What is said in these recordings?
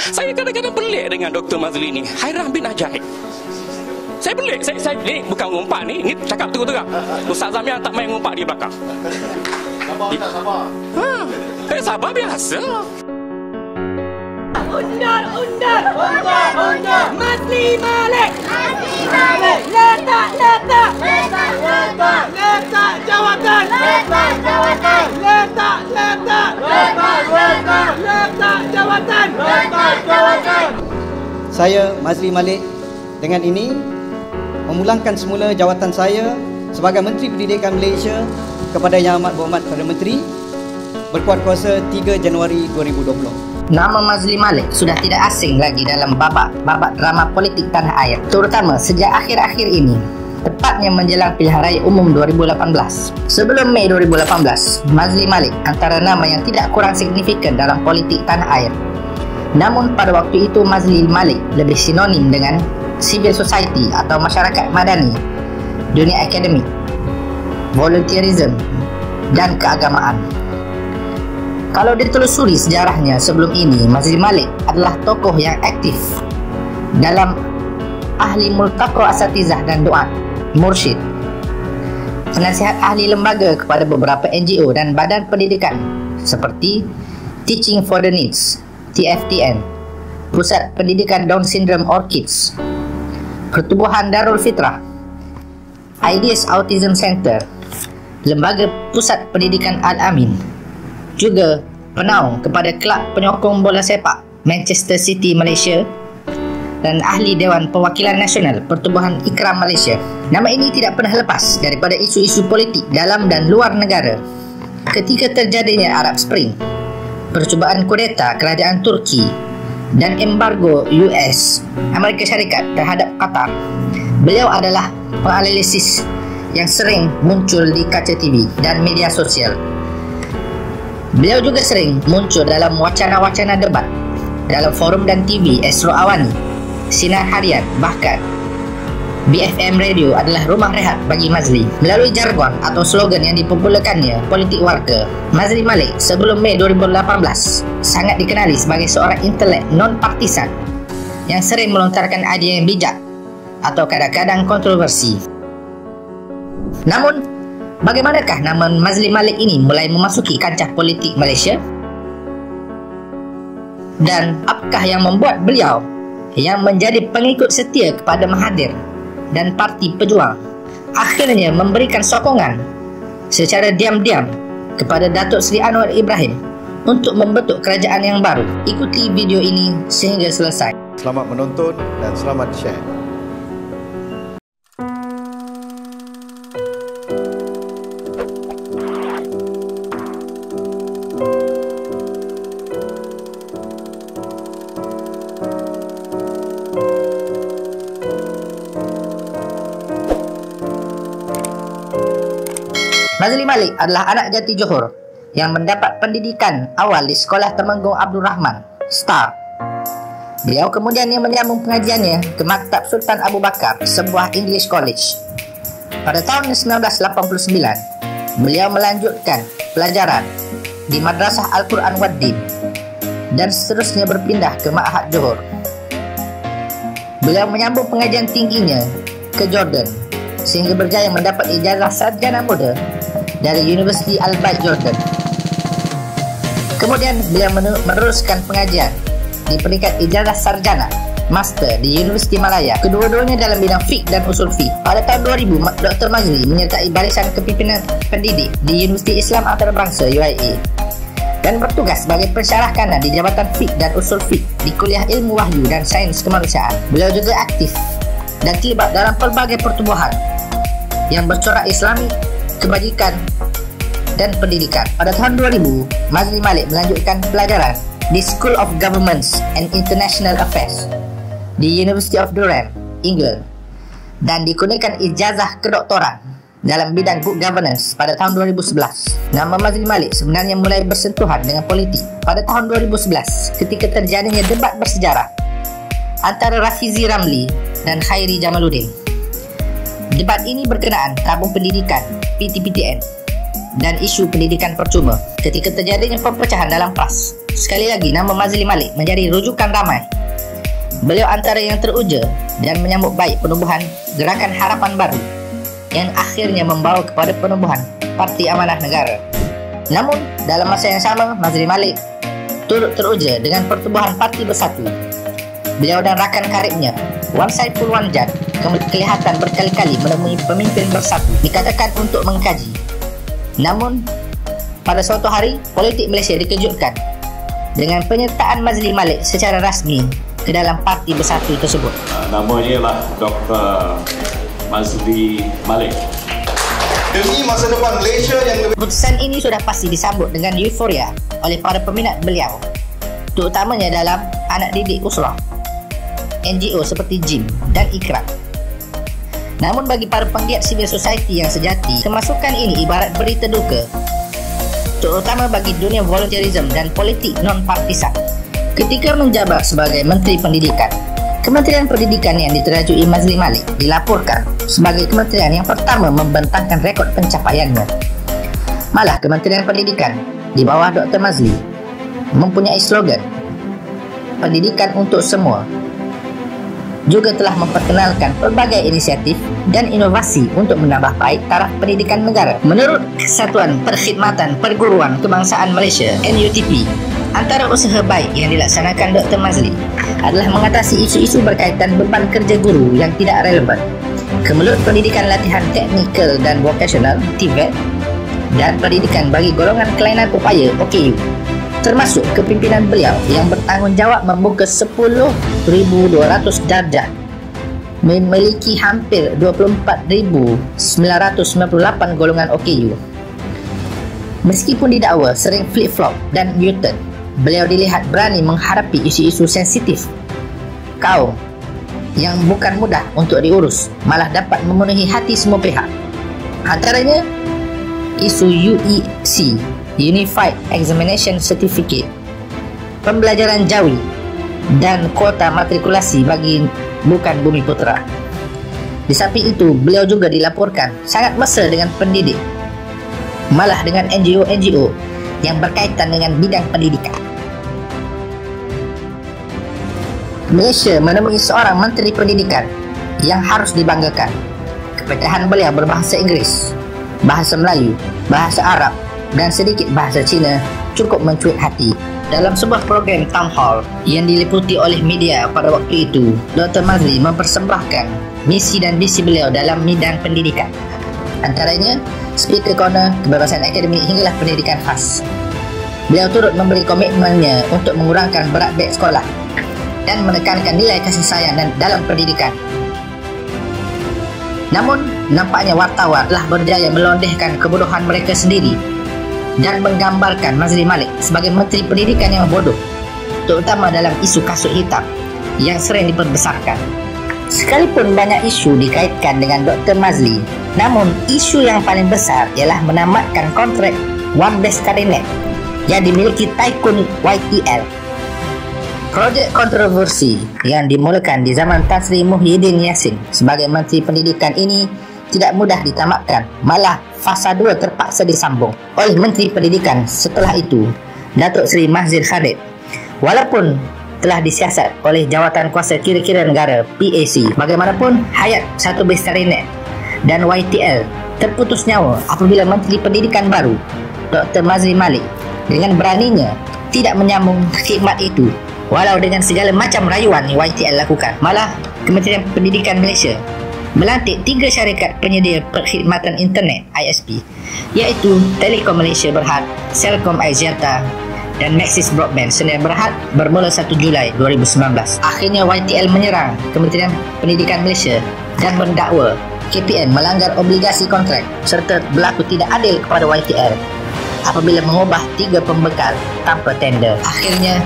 Saya kadang-kadang pelik dengan Dr. Mazli ni, hairan bin ajaib. Saya pelik, saya ni bukan ngumpat ni cakap terang-terang. Ustaz Zamian tak main ngumpat di belakang. Sabar Ustaz, sabar. Sabar biasa. Undang Mazli Malik. Letak jawatan. Saya Mazli Malik dengan ini memulangkan semula jawatan saya sebagai Menteri Pendidikan Malaysia kepada Yang Amat Berhormat Perdana Menteri berkuat kuasa 3 Januari 2020. Nama Mazli Malik sudah tidak asing lagi dalam babak drama politik tanah air, terutama sejak akhir-akhir ini, tepatnya menjelang pilihan raya umum 2018. Sebelum Mei 2018, Mazli Malik antara nama yang tidak kurang signifikan dalam politik tanah air. Namun pada waktu itu Mazli Malik lebih sinonim dengan civil society atau masyarakat madani, dunia akademik, volunteerism dan keagamaan. Kalau ditelusuri sejarahnya sebelum ini, Mazli Malik adalah tokoh yang aktif dalam ahli multaqa asatizah dan doa, mursyid, penasihat ahli lembaga kepada beberapa NGO dan badan pendidikan seperti Teaching for the Needs, TFTN, Pusat Pendidikan Down Syndrome Orchids, Pertubuhan Darul Fitrah, Ideas Autism Center, Lembaga Pusat Pendidikan Al-Amin, juga penaung kepada Kelab Penyokong Bola Sepak Manchester City Malaysia dan ahli Dewan Perwakilan Nasional Pertubuhan Ikram Malaysia. Nama ini tidak pernah lepas daripada isu-isu politik dalam dan luar negara. Ketika terjadinya Arab Spring, percubaan kudeta kerajaan Turki dan embargo US Amerika Syarikat terhadap Qatar, beliau adalah penganalisis yang sering muncul di kaca TV dan media sosial. Beliau juga sering muncul dalam wacana-wacana debat dalam forum dan TV Esro Awani, Sinar Harian, bahkan BFM Radio adalah rumah rehat bagi Mazli. Melalui jargon atau slogan yang dipopularkannya, politik warga, Mazli Malik sebelum Mei 2018 sangat dikenali sebagai seorang intelek non-partisan yang sering melontarkan idea yang bijak atau kadang-kadang kontroversi. Namun, bagaimanakah nama Mazli Malik ini mulai memasuki kancah politik Malaysia? Dan apakah yang membuat beliau yang menjadi pengikut setia kepada Mahathir dan Parti Pejuang akhirnya memberikan sokongan secara diam-diam kepada Datuk Seri Anwar Ibrahim untuk membentuk kerajaan yang baru? Ikuti video ini sehingga selesai. Selamat menonton dan selamat share. Mazli Malik adalah anak jati Johor yang mendapat pendidikan awal di Sekolah Temenggung Abdul Rahman, STAR. Beliau kemudian menyambung pengajiannya ke Maktab Sultan Abu Bakar, sebuah English College. Pada tahun 1989, beliau melanjutkan pelajaran di Madrasah Al-Quran Wad-Din dan seterusnya berpindah ke Ma'had Johor. Beliau menyambung pengajian tingginya ke Jordan sehingga berjaya mendapat ijazah sarjana muda dari Universiti Al-Bait Jordan. Kemudian beliau meneruskan pengajian di peringkat ijazah sarjana master di Universiti Malaya, kedua-duanya dalam bidang fiqh dan usul fiqh. Pada tahun 2000, Dr. Mazli menyertai barisan kepimpinan pendidik di Universiti Islam Antarabangsa UIA dan bertugas sebagai pensyarah kanan di Jabatan Fiqh dan Usul Fiqh di Kuliah Ilmu Wahyu dan Sains Kemanusiaan. Beliau juga aktif dan terlibat dalam pelbagai pertubuhan yang bercorak Islami, kebajikan dan pendidikan. Pada tahun 2000, Mazli Malik melanjutkan pelajaran di School of Governments and International Affairs di University of Durham, England, dan dikurniakan ijazah kedoktoran dalam bidang Good Governance pada tahun 2011. Nama Mazli Malik sebenarnya mulai bersentuhan dengan politik pada tahun 2011 ketika terjadinya debat bersejarah antara Rafizi Ramli dan Khairi Jamaluddin. Debat ini berkenaan tabung pendidikan PTPTN dan isu pendidikan percuma ketika terjadinya perpecahan dalam PAS. Sekali lagi, nama Mazli Malik menjadi rujukan ramai. Beliau antara yang teruja dan menyambut baik penubuhan Gerakan Harapan Baru yang akhirnya membawa kepada penubuhan Parti Amanah Negara. Namun, dalam masa yang sama, Mazli Malik turut teruja dengan pertubuhan Parti Bersatu. Beliau dan rakan karibnya, Wan Saiful Wanjat, kelihatan berkali-kali menemui pemimpin Bersatu dikatakan untuk mengkaji. Namun, pada suatu hari, politik Malaysia dikejutkan dengan penyertaan Mazli Malik secara rasmi ke dalam Parti Bersatu tersebut. Namanya ialah Dr. Mazli Malik. Demi masa depan Malaysia yang lebih... Keputusan ini sudah pasti disambut dengan euforia oleh para peminat beliau, terutamanya dalam anak didik usrah, NGO seperti JIM dan Ikrak. Namun bagi para penggiat civil society yang sejati, kemasukan ini ibarat berita duka, terutama bagi dunia volunteerism dan politik non-partisan. Ketika menjabat sebagai Menteri Pendidikan, Kementerian Pendidikan yang diterajui Mazli Malik dilaporkan sebagai kementerian yang pertama membentangkan rekod pencapaiannya. Malah Kementerian Pendidikan di bawah Dr. Mazli mempunyai slogan Pendidikan untuk Semua, juga telah memperkenalkan pelbagai inisiatif dan inovasi untuk menambah baik taraf pendidikan negara. Menurut Kesatuan Perkhidmatan Perguruan Kebangsaan Malaysia (NUTP), antara usaha baik yang dilaksanakan Dr. Mazli adalah mengatasi isu-isu berkaitan beban kerja guru yang tidak relevan, kemelut pendidikan latihan teknikal dan vokasional (TVET), dan pendidikan bagi golongan kelainan upaya (OKU), termasuk kepimpinan beliau yang bertanggungjawab membuka 10,200 darjah, memiliki hampir 24,998 golongan OKU. Meskipun didakwa sering flip-flop dan U-turn, beliau dilihat berani menghadapi isu-isu sensitif kaum yang bukan mudah untuk diurus, malah dapat memenuhi hati semua pihak. Antaranya isu UEC, Unified Examination Certificate, pembelajaran jawi, dan kuota matrikulasi bagi bukan bumi putera. Di samping itu, beliau juga dilaporkan sangat mesra dengan pendidik, malah dengan NGO-NGO yang berkaitan dengan bidang pendidikan. Malaysia menemui seorang Menteri Pendidikan yang harus dibanggakan. Kepecahan beliau berbahasa Inggeris, bahasa Melayu, bahasa Arab, dan sedikit bahasa Cina cukup mencuit hati. Dalam sebuah program Town Hall yang diliputi oleh media pada waktu itu, Dr. Mazli mempersembahkan misi dan visi beliau dalam bidang pendidikan. Antaranya, speaker corner, kebebasan akademik hinggalah pendidikan khas. Beliau turut memberi komitmennya untuk mengurangkan berat beg sekolah dan menekankan nilai kasih sayang dan dalam pendidikan. Namun, nampaknya wartawan telah berjaya melondehkan kebodohan mereka sendiri dan menggambarkan Mazli Malik sebagai Menteri Pendidikan yang bodoh, terutama dalam isu kasut hitam yang sering diperbesarkan. Sekalipun banyak isu dikaitkan dengan Dr. Mazli, namun isu yang paling besar ialah menamatkan kontrak One Best Kabinet yang dimiliki Tycoon YTL. Projek kontroversi yang dimulakan di zaman Tan Sri Muhyiddin Yassin sebagai Menteri Pendidikan ini tidak mudah ditamatkan, malah fasa 2 terpaksa disambung oleh Menteri Pendidikan setelah itu, Datuk Seri Mahzir Khalid. Walaupun telah disiasat oleh Jawatan Kuasa Kira-kira Negara PAC, bagaimanapun hayat satu Bestarinet dan YTL terputus nyawa apabila Menteri Pendidikan baru, Dr. Mazli Malik, dengan beraninya tidak menyambung khidmat itu. Walau dengan segala macam rayuan yang YTL lakukan, malah Kementerian Pendidikan Malaysia melantik 3 syarikat penyedia perkhidmatan internet ISP, iaitu Telekom Malaysia Berhad, Celcom Axiata dan Maxis Broadband Senar Berhad bermula 1 Julai 2019. Akhirnya YTL menyerang Kementerian Pendidikan Malaysia dan mendakwa KPM melanggar obligasi kontrak serta berlaku tidak adil kepada YTL apabila mengubah 3 pembekal tanpa tender. Akhirnya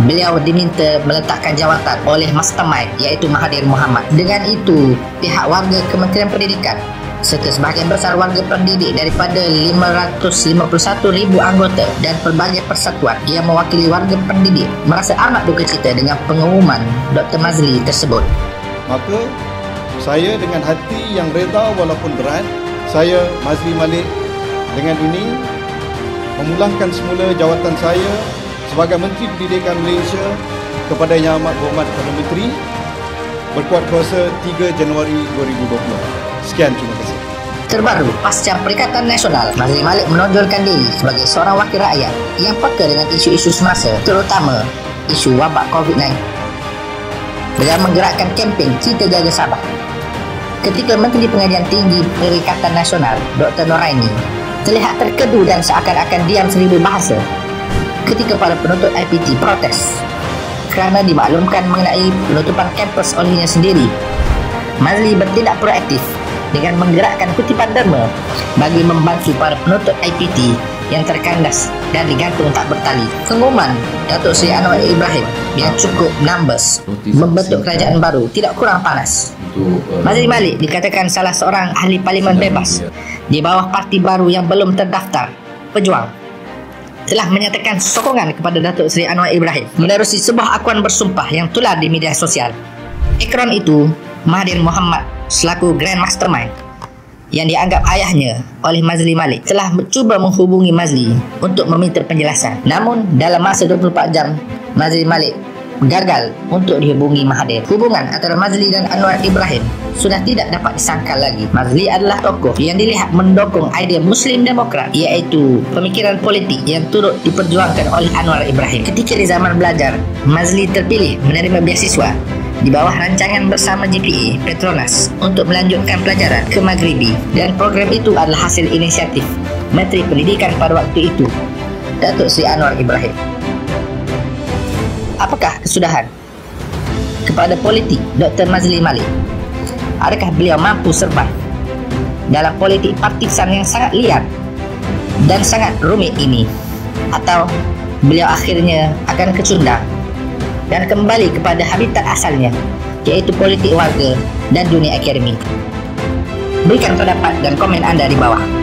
beliau diminta meletakkan jawatan oleh mastermind, iaitu Mahathir Mohamad. Dengan itu, pihak warga Kementerian Pendidikan serta sebahagian besar warga pendidik daripada 551,000 anggota dan pelbagai persatuan yang mewakili warga pendidik merasa amat duka cita dengan pengumuman Dr. Mazli tersebut. Maka, saya dengan hati yang reda walaupun berat, saya Mazli Malik Dengan ini, memulangkan semula jawatan saya sebagai Menteri Pendidikan Malaysia kepada Yang Amat Berhormat Perdana Menteri berkuat kuasa 3 Januari 2020. Sekian, terima kasih. Terbaru, pasca Perikatan Nasional, Mazli Malik menonjolkan diri sebagai seorang wakil rakyat yang peka dengan isu-isu semasa, terutama isu wabak COVID-19. Beliau menggerakkan kempen Kita Jaga Sabah. Ketika Menteri Pengajian Tinggi Perikatan Nasional, Dr. Noraini, terlihat terkedu dan seakan-akan diam seribu bahasa ketika para penuntut IPT protes kerana dimaklumkan mengenai penutupan kampus olehnya sendiri. Mazli bertindak proaktif dengan menggerakkan kutipan derma bagi membantu para penuntut IPT yang terkandas dan digantung tak bertali. Pengumuman Datuk Seri Anwar Ibrahim yang cukup numbers membentuk kerajaan baru tidak kurang panas. Mazli Malik dikatakan salah seorang ahli parlimen bebas di bawah parti baru yang belum terdaftar, Pejuang, telah menyatakan sokongan kepada Datuk Seri Anwar Ibrahim menerusi sebuah akuan bersumpah yang tular di media sosial. Akron itu Mahathir Mohamad selaku Grand Mastermind yang dianggap ayahnya oleh Mazli Malik telah cuba menghubungi Mazli untuk meminta penjelasan. Namun dalam masa 24 jam Mazli Malik gagal untuk dihubungi Mahathir. Hubungan antara Mazli dan Anwar Ibrahim sudah tidak dapat disangkal lagi. Mazli adalah tokoh yang dilihat mendukung idea Muslim Demokrat, iaitu pemikiran politik yang turut diperjuangkan oleh Anwar Ibrahim. Ketika di zaman belajar, Mazli terpilih menerima beasiswa di bawah rancangan bersama JPA Petronas untuk melanjutkan pelajaran ke Maghribi, dan program itu adalah hasil inisiatif Menteri Pendidikan pada waktu itu, Datuk Seri Anwar Ibrahim. Apakah kesudahan kepada politik Dr. Mazli Malik? Adakah beliau mampu survive dalam politik partisan yang sangat liar dan sangat rumit ini? Atau beliau akhirnya akan kecundang dan kembali kepada habitat asalnya, iaitu politik warga dan dunia akademik? Berikan pendapat dan komen anda di bawah.